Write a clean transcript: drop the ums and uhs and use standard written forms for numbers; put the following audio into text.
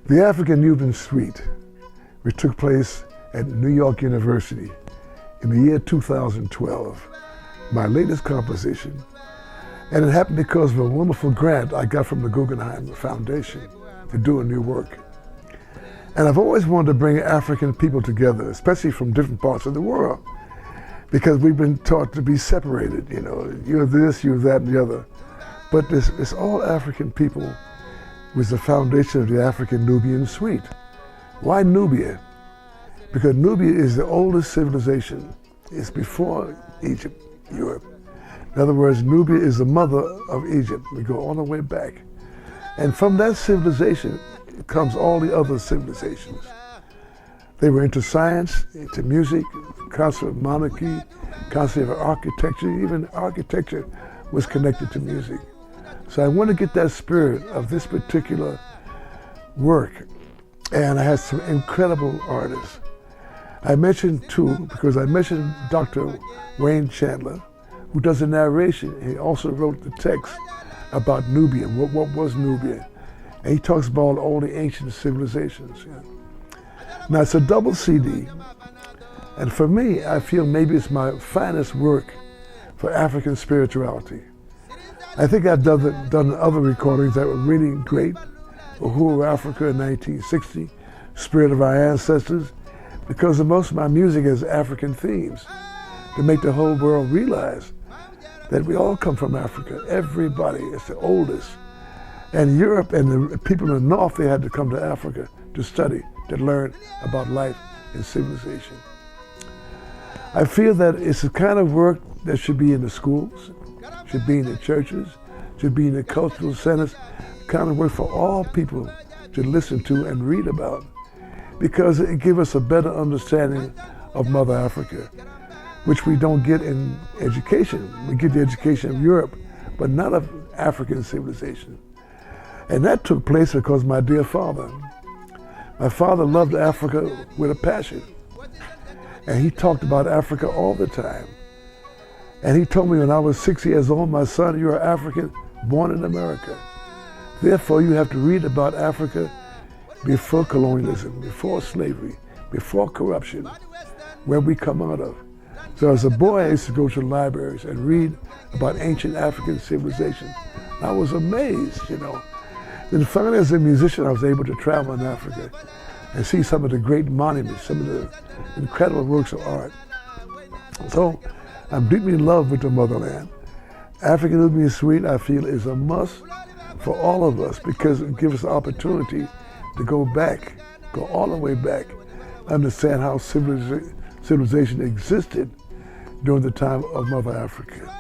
The African Nubian Suite, which took place at New York University in the year 2012, my latest composition. And it happened because of a wonderful grant I got from the Guggenheim Foundation to do a new work. And I've always wanted to bring African people together, especially from different parts of the world, because we've been taught to be separated, you know, you're this, you're that, and the other. But this all African people was the foundation of the African Nubian Suite. Why Nubia? Because Nubia is the oldest civilization. It's before Egypt, Europe. In other words, Nubia is the mother of Egypt. We go all the way back. And from that civilization comes all the other civilizations. They were into science, into music, concept of monarchy, concept of architecture. Even architecture was connected to music. So I want to get that spirit of this particular work. And I had some incredible artists. I mentioned two, because I mentioned Dr. Wayne Chandler, who does the narration. He also wrote the text about Nubian, what was Nubian. And he talks about all the ancient civilizations. Yeah. Now it's a double CD, and for me, I feel maybe it's my finest work for African spirituality. I think I've done other recordings that were really great. Uhuru Africa in 1960, Spirit of Our Ancestors, because most of my music has African themes to make the whole world realize that we all come from Africa. Everybody, it's the oldest. And Europe and the people in the North, they had to come to Africa to study, to learn about life and civilization. I feel that it's the kind of work that should be in the schools, should be in the churches, should be in the cultural centers, kind of work for all people to listen to and read about, because it gives us a better understanding of Mother Africa, which we don't get in education. We get the education of Europe, but not of African civilization. And that took place because my dear father loved Africa with a passion. And he talked about Africa all the time. And he told me when I was 6 years old, my son, you're African, born in America. Therefore, you have to read about Africa before colonialism, before slavery, before corruption, where we come out of. So as a boy, I used to go to the libraries and read about ancient African civilization. I was amazed, you know. Then finally, as a musician, I was able to travel in Africa and see some of the great monuments, some of the incredible works of art. So I'm deeply in love with the motherland. African Nubian Suite, I feel, is a must for all of us because it gives us the opportunity to go back, go all the way back, understand how civilization existed during the time of Mother Africa.